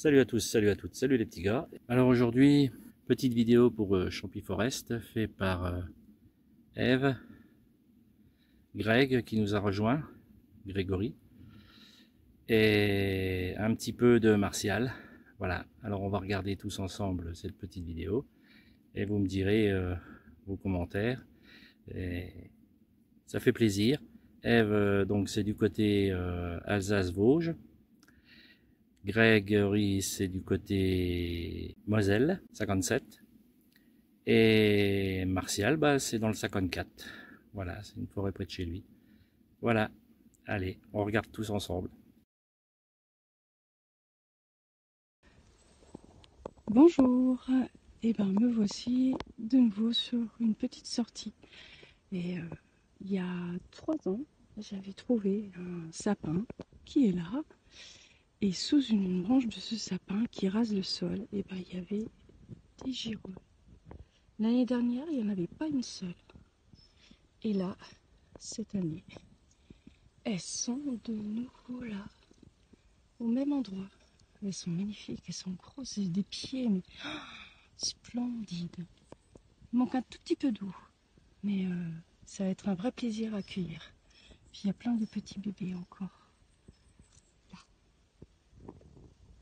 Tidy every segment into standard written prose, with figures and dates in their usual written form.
Salut à tous, salut à toutes, salut les petits gars. Alors aujourd'hui, petite vidéo pour Champi Forest, fait par Eve, Greg qui nous a rejoint, Grégory, et un petit peu de Martial. Voilà, alors on va regarder tous ensemble cette petite vidéo, et vous me direz vos commentaires. Et ça fait plaisir. Eve, donc c'est du côté Alsace-Vosges. Grégory, c'est du côté Moselle, 57. Et Martial, bah, c'est dans le 54. Voilà, c'est une forêt près de chez lui. Voilà, allez, on regarde tous ensemble. Bonjour, et ben me voici de nouveau sur une petite sortie. Et il y a 3 ans, j'avais trouvé un sapin qui est là, et sous une branche de ce sapin qui rase le sol, et ben il y avait des girolles. L'année dernière, il n'y en avait pas une seule. Et là, cette année, elles sont de nouveau là, au même endroit. Elles sont magnifiques, elles sont grosses, et des pieds, mais splendides. Il manque un tout petit peu d'eau, mais ça va être un vrai plaisir à cueillir. Puis il y a plein de petits bébés encore. Là.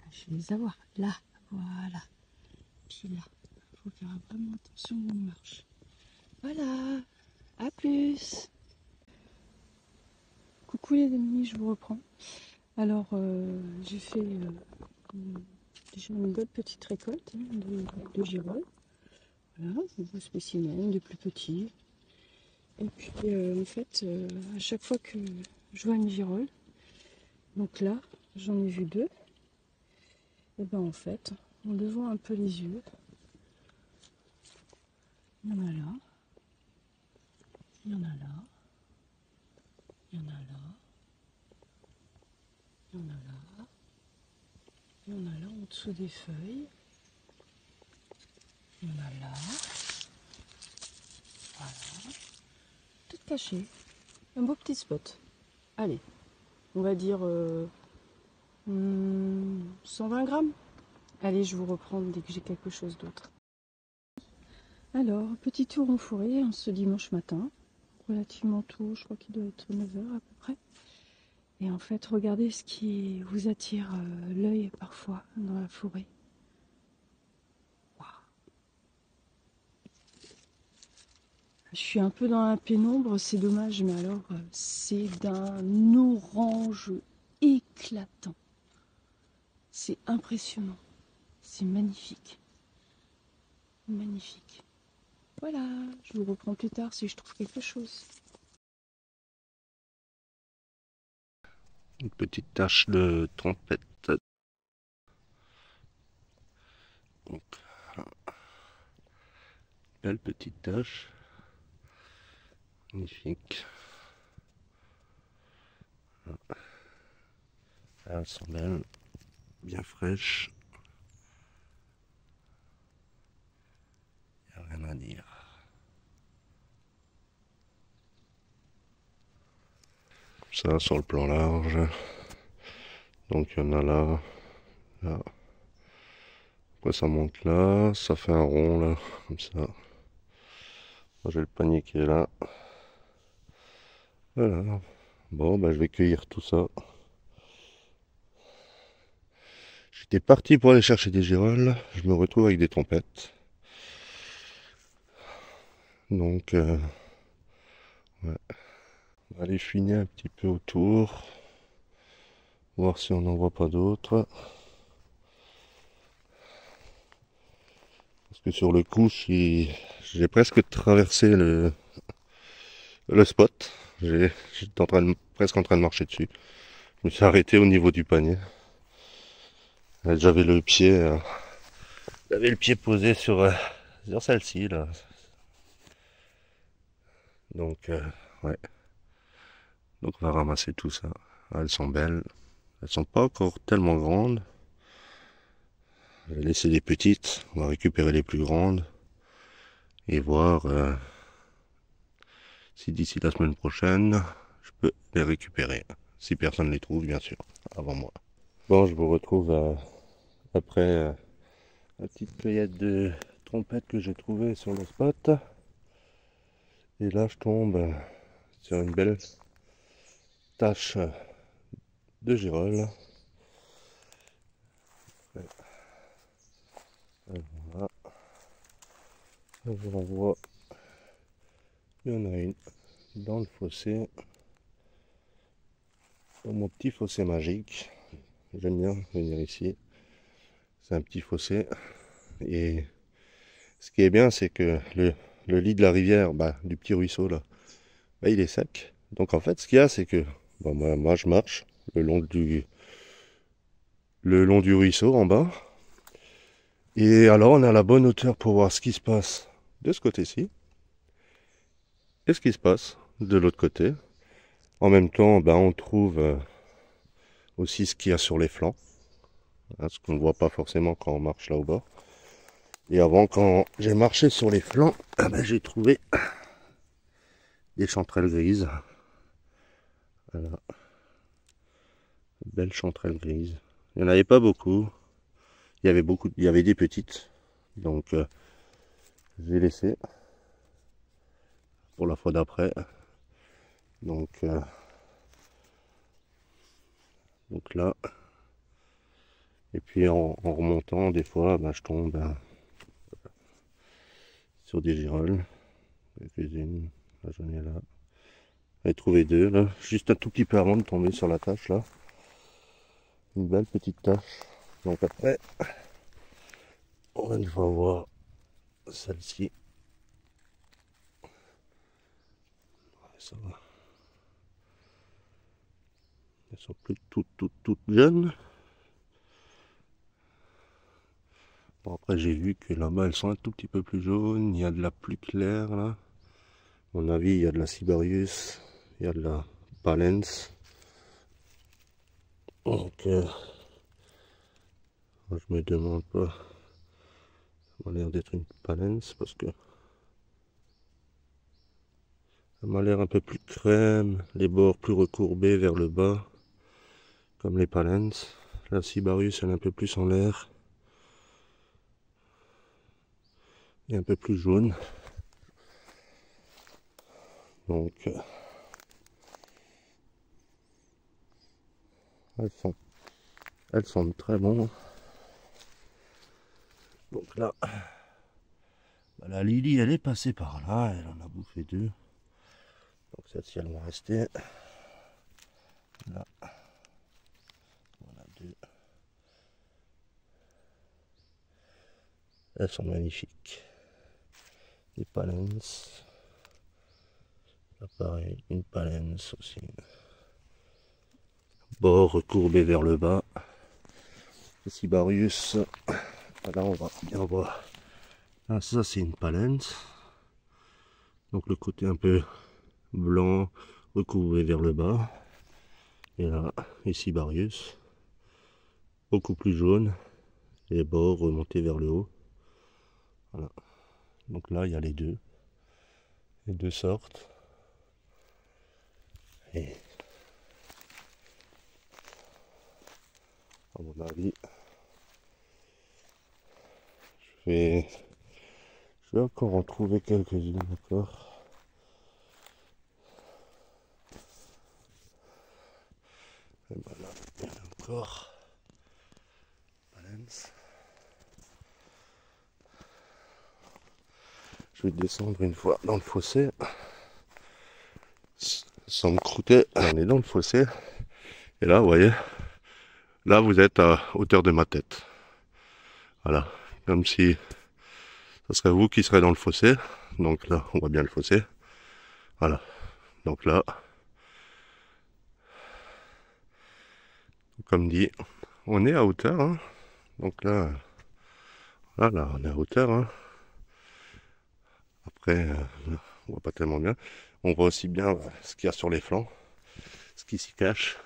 Je vais les avoir là, voilà. Puis là, il faut faire vraiment attention où on marche. Voilà, à plus. Coucou les amis, je vous reprends. Alors, j'ai fait déjà une bonne petite récolte de girolles. Voilà, de beaux spécimens, des plus petits. Et puis, en fait, à chaque fois que je vois une girole, donc là, j'en ai vu deux. Et ben en fait, en levant un peu les yeux, il y en a là, il y en a là, il y en a là, il y en a là, il y en a là en dessous des feuilles, il y en a là, voilà, tout caché, un beau petit spot. Allez, on va dire 120 grammes. Allez, je vous reprends dès que j'ai quelque chose d'autre. Alors, petit tour en forêt ce dimanche matin, relativement tôt, je crois qu'il doit être 9 h à peu près. Et en fait, regardez ce qui vous attire l'œil parfois dans la forêt. Wow. Je suis un peu dans la pénombre, c'est dommage, mais alors c'est d'un orange éclatant. C'est impressionnant, c'est magnifique. Magnifique. Voilà, je vous reprends plus tard si je trouve quelque chose. Une petite tache de trompette. Donc, belle petite tache. Magnifique. Elles sont belles, bien fraîches. Il n'y a rien à dire. Ça sur le plan large. Donc il y en a là, là. Après ça monte là, ça fait un rond là, comme ça. Moi j'ai le panier qui est là. Voilà. Bon, bah je vais cueillir tout ça. J'étais parti pour aller chercher des girolles. Je me retrouve avec des trompettes. Donc, ouais. On va aller fouiner un petit peu autour. Voir si on n'en voit pas d'autres. Parce que sur le coup, j'ai presque traversé le spot. J'étais presque en train de marcher dessus. Je me suis arrêté au niveau du panier. J'avais le pied posé sur celle-ci là. Donc, ouais. Donc on va ramasser tout ça. Elles sont belles. Elles sont pas encore tellement grandes. Je vais laisser les petites. On va récupérer les plus grandes. Et voir si d'ici la semaine prochaine, je peux les récupérer. Si personne ne les trouve, bien sûr, avant moi. Bon, je vous retrouve Après la petite cueillette de trompettes que j'ai trouvée sur le spot. Et là, je tombe sur une belle tache de girolles. Voilà. Je vous renvoie. Il y en a une dans le fossé. Dans mon petit fossé magique. J'aime bien venir ici. C'est un petit fossé. Et ce qui est bien, c'est que le lit de la rivière, du petit ruisseau là, il est sec. Donc en fait, ce qu'il y a, c'est que moi je marche le long du ruisseau en bas. Et alors on est à la bonne hauteur pour voir ce qui se passe de ce côté-ci et ce qui se passe de l'autre côté. En même temps, on trouve aussi ce qu'il y a sur les flancs, hein, ce qu'on ne voit pas forcément quand on marche là au bord. Et avant, quand j'ai marché sur les flancs, j'ai trouvé des chanterelles grises. Voilà. Belles chanterelles grises. Il n'y en avait pas beaucoup. Il y avait des petites. Donc j'ai laissé pour la fois d'après. Donc là. Et puis en remontant, des fois, je tombe sur des girolles. Quelques-unes. Là, j'en ai là. J'en ai trouvé deux là, juste un tout petit peu avant de tomber sur la tache là. Une belle petite tache. Donc après, on va voir celle-ci. Ça va. Elles sont plus toutes jeunes. Bon, après j'ai vu que là-bas elles sont un tout petit peu plus jaunes. Il y a de la plus claire là. À mon avis, il y a de la Cibarius, il y a de la Palens. Donc moi, je me demande pas. Ça m'a l'air d'être une Palens parce que ça m'a l'air un peu plus crème, les bords plus recourbés vers le bas, comme les Palens. La Cibarius, elle est un peu plus en l'air. Et un peu plus jaune. Donc, elles sont très bonnes. Donc là, la Lily, elle est passée par là, elle en a bouffé deux. Donc celle-ci, elle va rester. Là, voilà deux. Elles sont magnifiques. Des Palens. Là, pareil, une Palens aussi. Bord recourbé vers le bas. Le Cibarius. Là, on va bien voir. Ah, ça, c'est une Palens. Donc le côté un peu blanc recourbé vers le bas. Et là, les Cibarius. Beaucoup plus jaune. Les bords remontés vers le haut. Voilà. Donc là, il y a les deux sortes. Et à mon avis, je vais encore en trouver quelques-unes encore. Et voilà, il y en a encore. Balance. Je vais descendre une fois dans le fossé. Sans me croûter. On est dans le fossé. Et là, vous voyez, là vous êtes à hauteur de ma tête. Voilà, comme si ce serait vous qui serez dans le fossé. Donc là, on voit bien le fossé. Voilà, donc là, comme dit, on est à hauteur. Hein. Donc là, voilà, on est à hauteur. Hein. Après, on voit pas tellement bien. On voit aussi bien ce qu'il y a sur les flancs, ce qui s'y cache.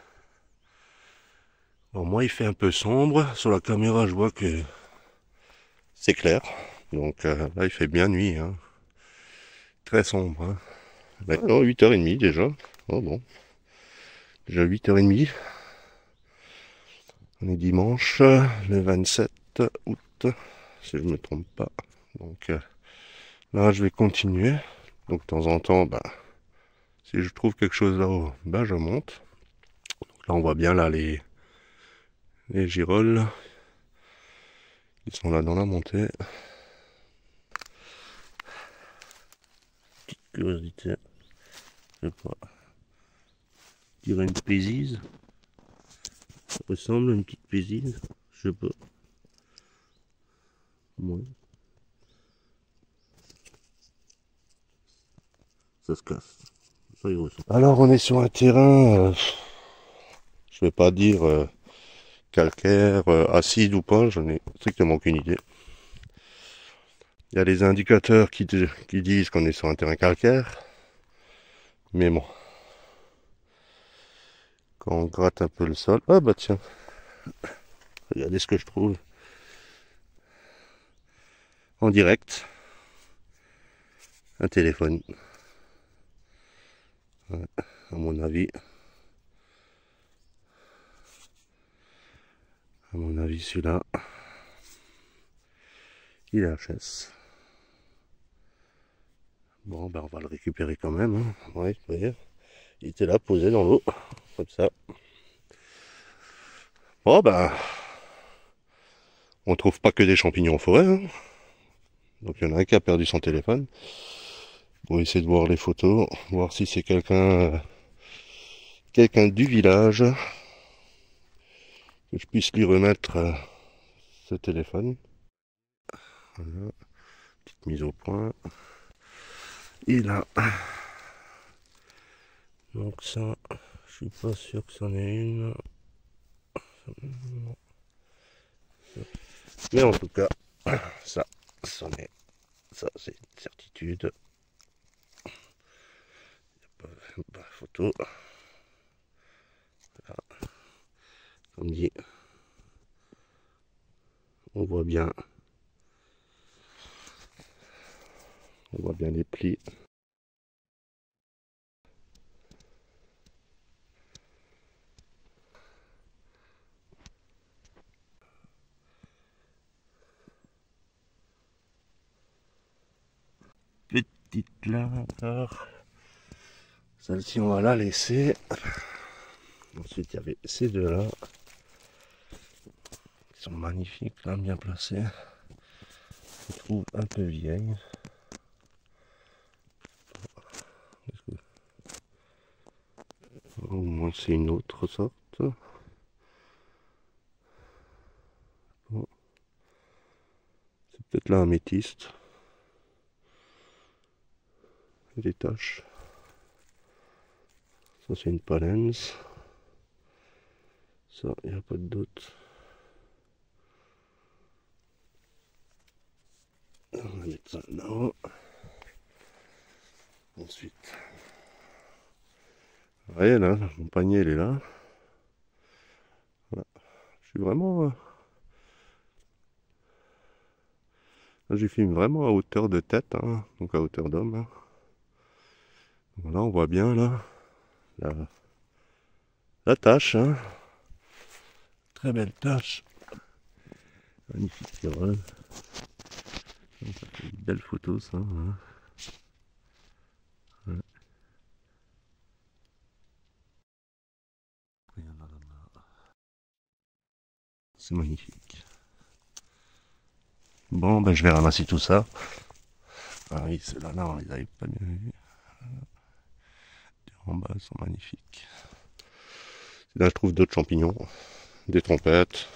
Bon, moi, il fait un peu sombre. Sur la caméra, je vois que c'est clair. Donc là, il fait bien nuit. Hein. Très sombre. Hein. Alors, 8h30 déjà. Oh bon. Déjà 8h30. On est dimanche, le 27 août, si je me trompe pas. Donc là, je vais continuer. Donc de temps en temps, bah, si je trouve quelque chose là-haut, bah, je monte. Donc là, on voit bien là les girolles qui sont là dans la montée. Petite curiosité, je sais pas. Je dirais une pésise. Ça ressemble à une petite pésise, je sais pas. Ouais. Ça se casse. Ça y ressemble. Alors on est sur un terrain, je vais pas dire calcaire, acide ou pas, j'en ai strictement aucune idée. Il y a les indicateurs qui disent qu'on est sur un terrain calcaire, mais bon. Quand on gratte un peu le sol, ah bah tiens, regardez ce que je trouve en direct, un téléphone. Ouais, à mon avis, celui-là, il est HS. Bon, ben on va le récupérer quand même. Hein. Ouais, vous voyez, il était là posé dans l'eau, comme ça. Bon, ben, on trouve pas que des champignons en forêt. Hein. Donc il y en a un qui a perdu son téléphone. On va essayer de voir les photos, voir si c'est quelqu'un du village, que je puisse lui remettre ce téléphone. Voilà, petite mise au point. Et là, donc ça, je suis pas sûr que c'en est une. Mais en tout cas, ça, c'en est. Ça, c'est une certitude. Il n'y a pas photo. Voilà. Comme dit, on voit bien les plis. Petite là encore. Celle-ci, on va la laisser. Ensuite, il y avait ces deux-là. Ils sont magnifiques, là, bien placés. Je trouve un peu vieilles. Au moins, c'est une autre sorte. Bon. C'est peut-être là un métiste. Des taches. Ça, c'est une palens. Ça, il n'y a pas de doute. On va mettre ça là-haut. Ensuite. Vous voyez là, mon panier il est là. Voilà. Je suis vraiment... Là, je filme vraiment à hauteur de tête, hein, donc à hauteur d'homme. Hein. Voilà, on voit bien là la tâche. Hein. Très belle tâche. Magnifique tirole. Ça fait une belle photo ça. Hein. Ouais. C'est magnifique. Bon, ben je vais ramasser tout ça. Ah oui, ceux-là, non, ils n'avaient pas bien vu. En bas, ils sont magnifiques. Là, je trouve d'autres champignons, des trompettes,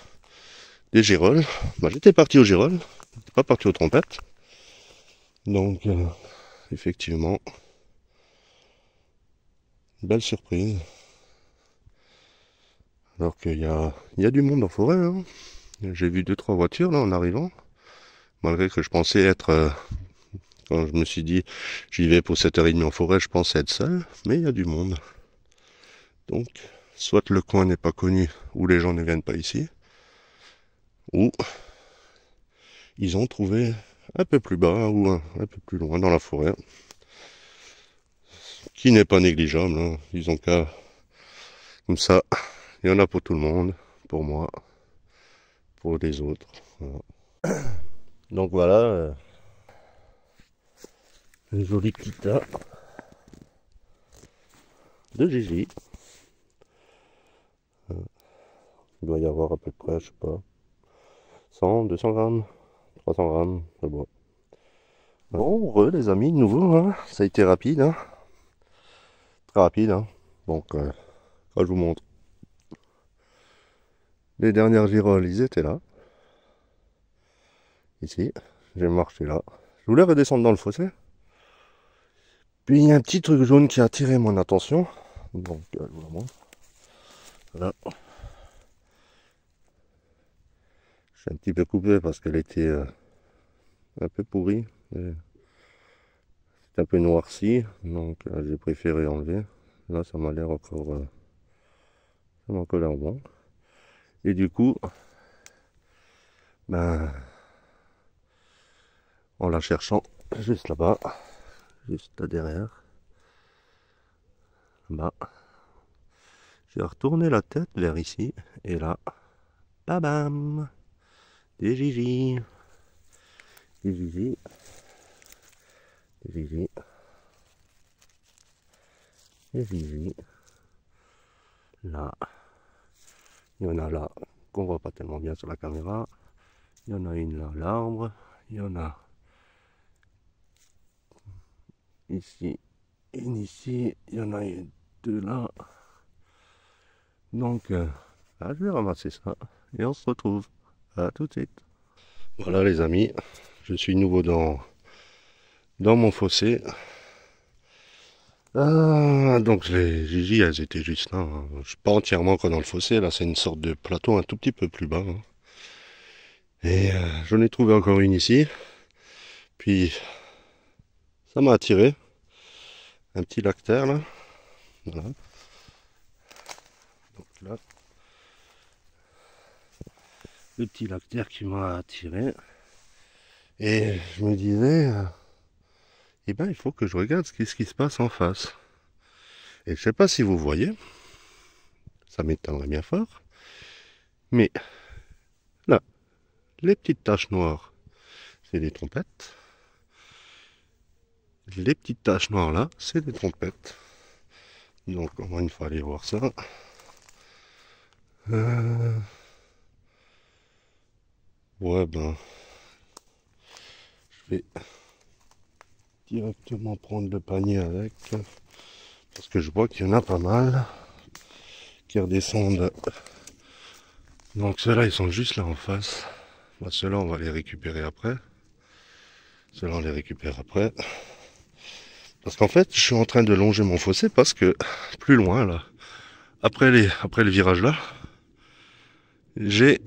des girolles. Bah, j'étais parti aux girolles, j'étais pas parti aux trompettes. Donc, effectivement, belle surprise. Alors qu'il y a du monde en forêt. Hein. J'ai vu 2-3 voitures là en arrivant. Malgré que je pensais être... quand je me suis dit, j'y vais pour 7h30 en forêt, je pensais être seul. Mais il y a du monde. Donc, soit le coin n'est pas connu, ou les gens ne viennent pas ici, ou ils ont trouvé un peu plus bas, ou un peu plus loin dans la forêt. Qui n'est pas négligeable. Hein. Ils ont qu'à... Comme ça, il y en a pour tout le monde, pour moi, pour les autres. Voilà. Donc voilà, un joli petit tas de Gigi. Il doit y avoir à peu près, je sais pas, 100, 200 grammes, 300 grammes de bois. Bon, les amis, de nouveau, hein, ça a été rapide, hein, très rapide. Hein. Donc, quand je vous montre les dernières girolles, ils étaient là. Ici, j'ai marché là. Je voulais redescendre dans le fossé. Puis il y a un petit truc jaune qui a attiré mon attention. Donc, je vous le montre. Voilà. Je suis un petit peu coupé parce qu'elle était un peu pourrie. C'est un peu noirci. Donc, j'ai préféré enlever. Là, ça m'a l'air encore... ça m'a encore l'air bon. Et du coup, ben, en la cherchant juste là-bas, juste là derrière, là, j'ai retourné la tête vers ici, et là, bam, des Gigi, des Gigi, des Gigi, des Gigi, là, il y en a là, qu'on voit pas tellement bien sur la caméra, il y en a une là, l'arbre, il y en a ici, une ici, il y en a une, deux là, donc, là, je vais ramasser ça, et on se retrouve, à tout de suite. Voilà les amis, je suis nouveau dans mon fossé. Donc les Gigi, elles étaient juste là. Hein. Je suis pas entièrement encore dans le fossé, là c'est une sorte de plateau un tout petit peu plus bas. Hein. Et j'en ai trouvé encore une ici. Puis ça m'a attiré. Un petit lactaire là. Voilà. Donc là, le petit lactaire qui m'a attiré. Et je me disais, eh ben il faut que je regarde ce qui se passe en face. Et je sais pas si vous voyez, ça m'étonnerait bien fort, mais là, les petites taches noires, c'est des trompettes. Les petites taches noires là, c'est des trompettes. Donc on va une fois aller voir ça. Ouais ben, je vais directement prendre le panier avec. Parce que je vois qu'il y en a pas mal qui redescendent. Donc ceux-là, ils sont juste là en face. Bah, ceux-là, on va les récupérer après. Ceux-là, on les récupère après. Parce qu'en fait, je suis en train de longer mon fossé parce que plus loin, là, après le virage là, j'ai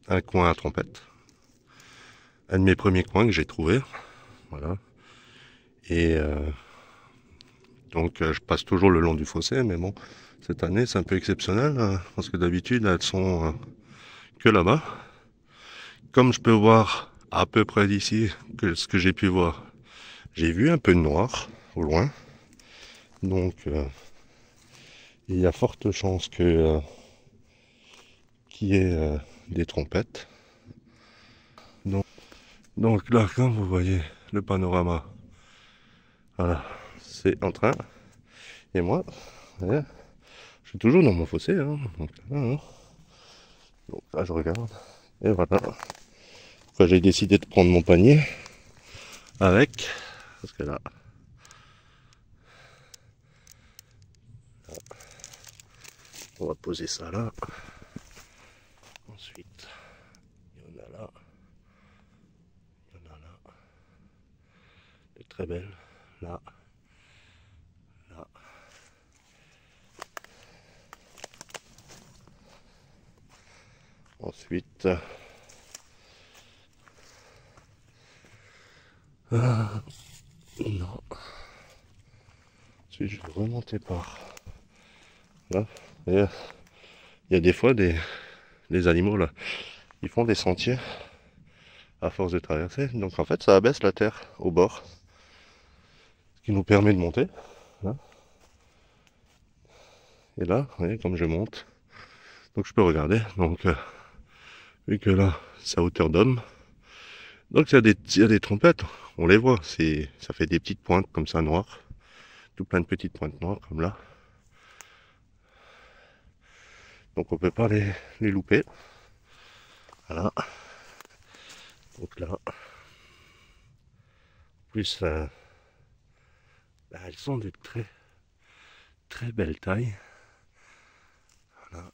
un coin à trompette. Un de mes premiers coins que j'ai trouvé. Voilà. Et donc, je passe toujours le long du fossé, mais bon, cette année, c'est un peu exceptionnel, hein, parce que d'habitude, elles sont que là-bas. Comme je peux voir à peu près d'ici, que ce que j'ai pu voir, j'ai vu un peu de noir au loin. Donc, il y a forte chance que qu'il y ait des trompettes. Donc là, comme vous voyez le panorama, voilà, c'est en train. Et moi, ouais, je suis toujours dans mon fossé. Hein, donc là, je regarde. Et voilà. Pourquoi j'ai décidé de prendre mon panier avec. Parce que là, on va poser ça là. Ensuite, il y en a là. Il y en a là. De très belles. Là. Là. Ensuite, non. Ensuite, je vais remonter par là. Et, il y a des fois des animaux là, ils font des sentiers à force de traverser. Donc en fait, ça abaisse la terre au bord, ce qui nous permet de monter. Là. Et là, vous voyez, comme je monte, donc je peux regarder. Donc Vu que là, c'est à hauteur d'homme. Donc il y a des trompettes, on les voit, ça fait des petites pointes comme ça noires. Tout plein de petites pointes noires comme là. Donc on peut pas les louper. Voilà. Donc là. En plus, elles sont de très belle taille. Voilà.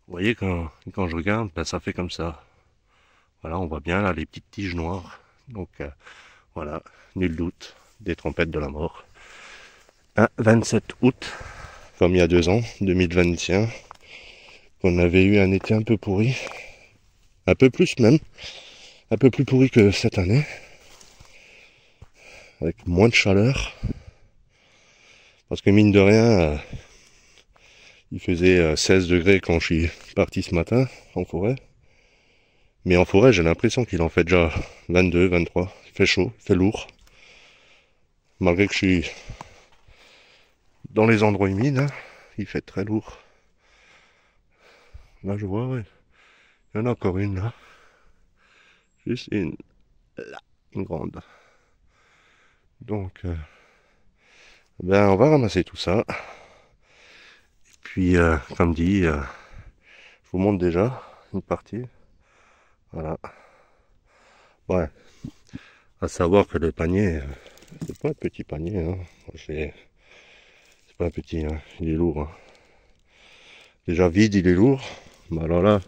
Vous voyez quand je regarde, ça fait comme ça. Voilà, on voit bien là les petites tiges noires. Donc voilà, nul doute, des trompettes de la mort. Un 27 août, comme il y a 2 ans, 2021, on avait eu un été un peu pourri. Un peu plus même. Un peu plus pourri que cette année. Avec moins de chaleur. Parce que mine de rien, il faisait 16 degrés quand je suis parti ce matin en forêt. Mais en forêt, j'ai l'impression qu'il en fait déjà 22, 23. Il fait chaud, il fait lourd. Malgré que je suis dans les endroits humides, hein, il fait très lourd. Là, je vois, ouais. Il y en a encore une là. Juste une. Là, une grande. Donc, ben, on va ramasser tout ça. Et puis, comme dit, je vous montre déjà une partie. Voilà. Ouais. À savoir que le panier, c'est pas un petit panier, hein. C'est pas un petit, hein. Il est lourd. Hein. Déjà vide, il est lourd. Mais alors là,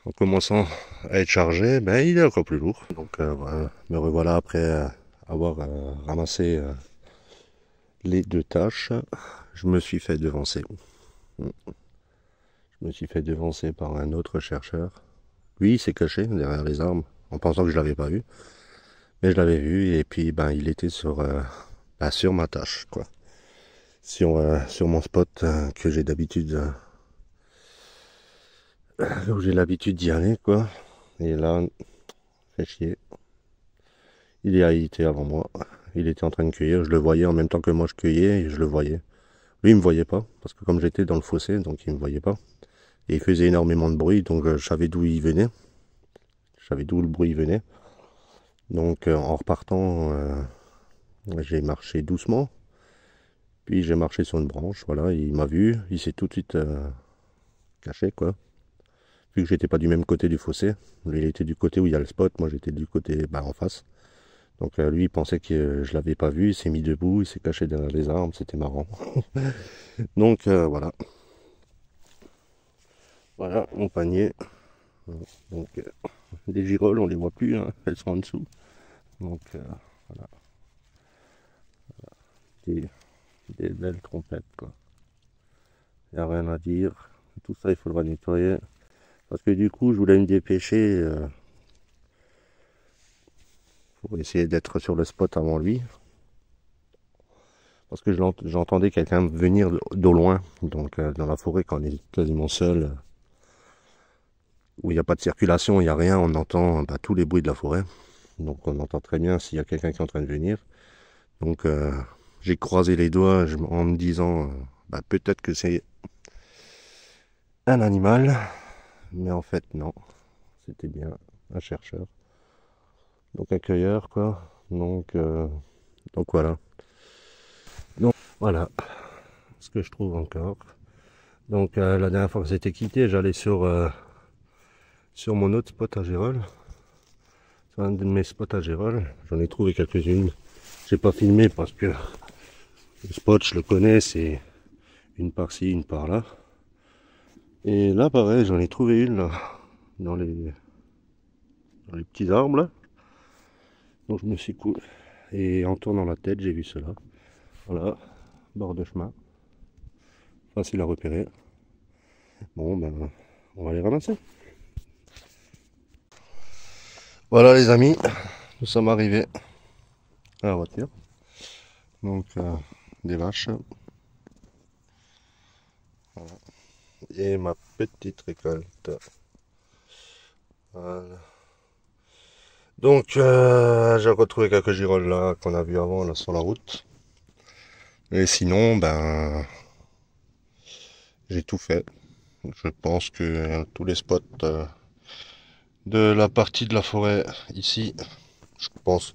en commençant à être chargé, ben il est encore plus lourd. Donc voilà. Me revoilà après avoir ramassé les 2 tâches. Je me suis fait devancer. Je me suis fait devancer par un autre chercheur. Lui, il s'est caché derrière les arbres en pensant que je l'avais pas vu. Mais je l'avais vu et puis ben il était sur ma tâche quoi. Sur mon spot que j'ai d'habitude où j'ai l'habitude d'y aller quoi. Et là, fait chier. Il était avant moi. Il était en train de cueillir. Je le voyais en même temps que moi je cueillais et je le voyais. Lui il me voyait pas parce que comme j'étais dans le fossé donc il me voyait pas. Et il faisait énormément de bruit donc je savais d'où il venait. Je savais d'où le bruit venait. Donc en repartant, j'ai marché doucement. Puis j'ai marché sur une branche, voilà, il m'a vu, il s'est tout de suite caché quoi. Vu que j'étais pas du même côté du fossé, lui il était du côté où il y a le spot, moi j'étais du côté en face. Donc lui il pensait que je l'avais pas vu, il s'est mis debout, il s'est caché derrière les arbres, c'était marrant. Donc voilà. Voilà mon panier. Donc les girolles on les voit plus, hein, elles sont en dessous. Donc voilà. Des belles trompettes quoi. Il n'y a rien à dire. Tout ça il faudra nettoyer. Parce que du coup je voulais me dépêcher pour essayer d'être sur le spot avant lui. Parce que j'entendais quelqu'un venir d'au loin. Donc dans la forêt quand on est quasiment seul. Où il n'y a pas de circulation, il n'y a rien, on entend tous les bruits de la forêt. Donc on entend très bien s'il y a quelqu'un qui est en train de venir. Donc j'ai croisé les doigts en me disant peut-être que c'est un animal. Mais en fait non, c'était bien un chercheur. Donc un cueilleur quoi. Donc voilà. Donc voilà ce que je trouve encore. Donc la dernière fois que j'étais quitté, j'allais sur mon autre spot à Gérolles. C'est un de mes spots à Gérolles. J'en ai trouvé quelques-unes. J'ai pas filmé parce que le spot je le connais, c'est une par-ci, une par-là. Et là pareil, j'en ai trouvé une là, dans les petits arbres là. Donc je me suis coupé. Et en tournant la tête, j'ai vu cela. Voilà, bord de chemin. Facile à repérer. Bon ben, on va les ramasser. Voilà les amis, nous sommes arrivés à la voiture. Donc des vaches. Voilà. Et ma petite récolte. Voilà. Donc j'ai retrouvé quelques girolles là qu'on a vu avant là sur la route. Et sinon j'ai tout fait. Je pense que tous les spots de la partie de la forêt ici, je pense,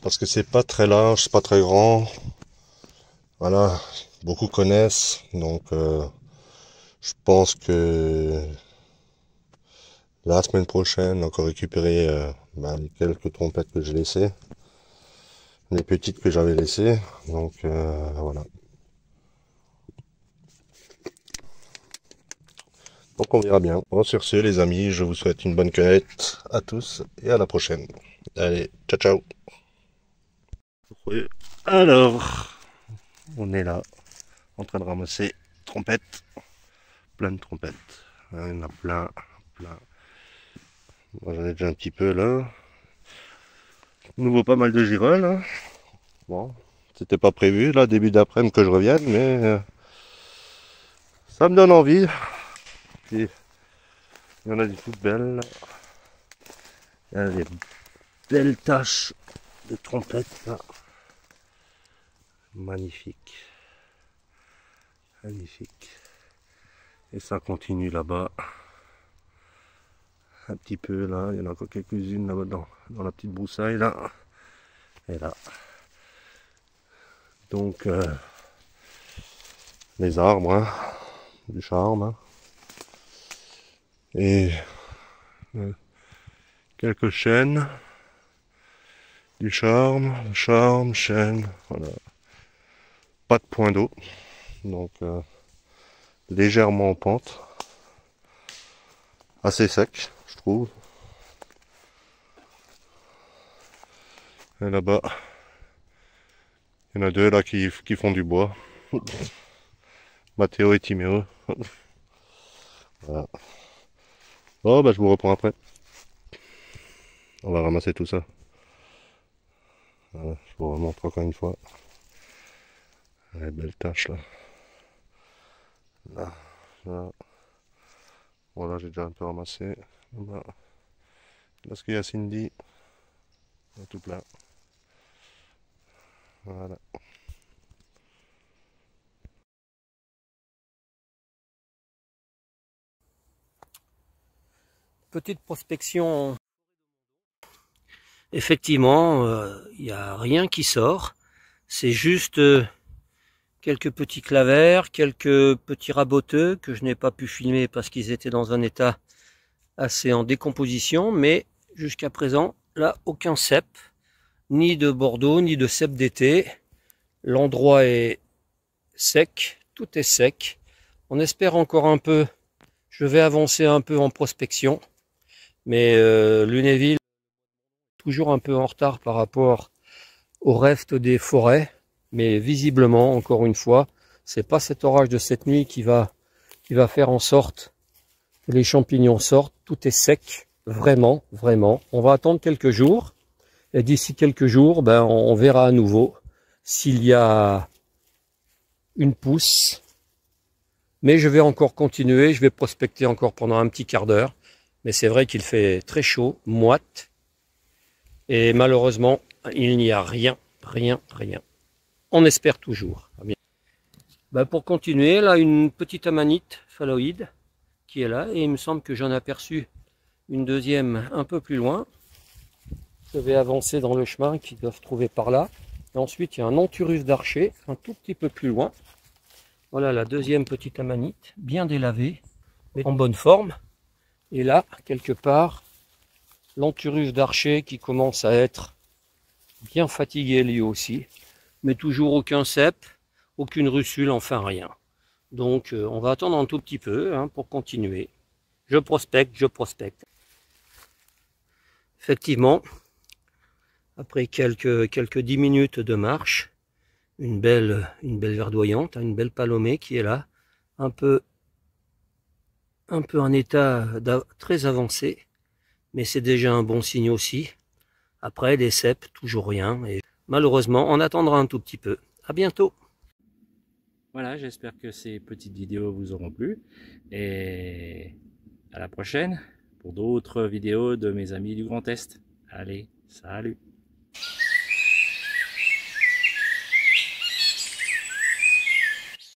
parce que c'est pas très large, c'est pas très grand. Voilà, beaucoup connaissent, donc je pense que la semaine prochaine, encore récupérer les quelques trompettes que j'ai laissées, les petites que j'avais laissées, donc voilà. Donc on verra bien. Bon, sur ce, les amis, je vous souhaite une bonne cueillette à tous et à la prochaine. Allez, ciao ciao. Alors, on est là, en train de ramasser trompettes, plein de trompettes. Il y en a plein, plein. Moi j'en ai déjà un petit peu là. Nouveau pas mal de girolles. Hein. Bon, c'était pas prévu là, début d'après-midi que je revienne, mais ça me donne envie. Et il y en a des toutes belles. Il y a des belles taches de trompettes là. Magnifique. Magnifique. Et ça continue là-bas. Un petit peu là, il y en a encore quelques-unes là-bas dans la petite broussaille là. Et là. Donc les arbres, hein, du charme. Hein. Et quelques chênes. Du charme, chêne, voilà. Pas de point d'eau. Donc légèrement en pente. Assez sec, je trouve. Et là-bas, il y en a deux là qui font du bois. Mathéo et Timéo. Voilà. Bon, bah je vous reprends après. On va ramasser tout ça. Voilà, je vous remontre encore une fois. Les belles taches là. Là, là. Voilà, j'ai déjà un peu ramassé. Là, ce qu'il y a Cindy. Tout plein. Voilà. Petite prospection. Effectivement, il n'y a rien qui sort. C'est juste quelques petits clavers, quelques petits raboteux que je n'ai pas pu filmer parce qu'ils étaient dans un état assez en décomposition. Mais jusqu'à présent, là, aucun cep, ni de Bordeaux, ni de cep d'été. L'endroit est sec, tout est sec. On espère encore un peu. Je vais avancer un peu en prospection. Mais Lunéville, toujours un peu en retard par rapport au reste des forêts. Mais visiblement, encore une fois, c'est pas cet orage de cette nuit qui va faire en sorte que les champignons sortent. Tout est sec, vraiment, vraiment. On va attendre quelques jours. Et d'ici quelques jours, ben, on verra à nouveau s'il y a une pousse. Mais je vais encore continuer, je vais prospecter encore pendant un petit quart d'heure. Mais c'est vrai qu'il fait très chaud, moite. Et malheureusement, il n'y a rien, rien, rien. On espère toujours. Ben pour continuer, là, une petite amanite phalloïde qui est là. Et il me semble que j'en ai aperçu une deuxième un peu plus loin. Je vais avancer dans le chemin qui doit se trouver par là. Et ensuite, il y a un anthurus d'archer, un tout petit peu plus loin. Voilà la deuxième petite amanite, bien délavée, mais en bonne forme. Et là, quelque part, l'anthurus d'archer qui commence à être bien fatigué lui aussi. Mais toujours aucun cep, aucune russule, enfin rien. Donc on va attendre un tout petit peu hein, pour continuer. Je prospecte, je prospecte. Effectivement, après quelques 10 minutes de marche, une belle verdoyante, une belle palomée qui est là, un peu en état très avancé, mais c'est déjà un bon signe aussi. Après, des cèpes, toujours rien. Et malheureusement, on attendra un tout petit peu. À bientôt. Voilà, j'espère que ces petites vidéos vous auront plu. Et à la prochaine pour d'autres vidéos de mes amis du Grand Est. Allez, salut!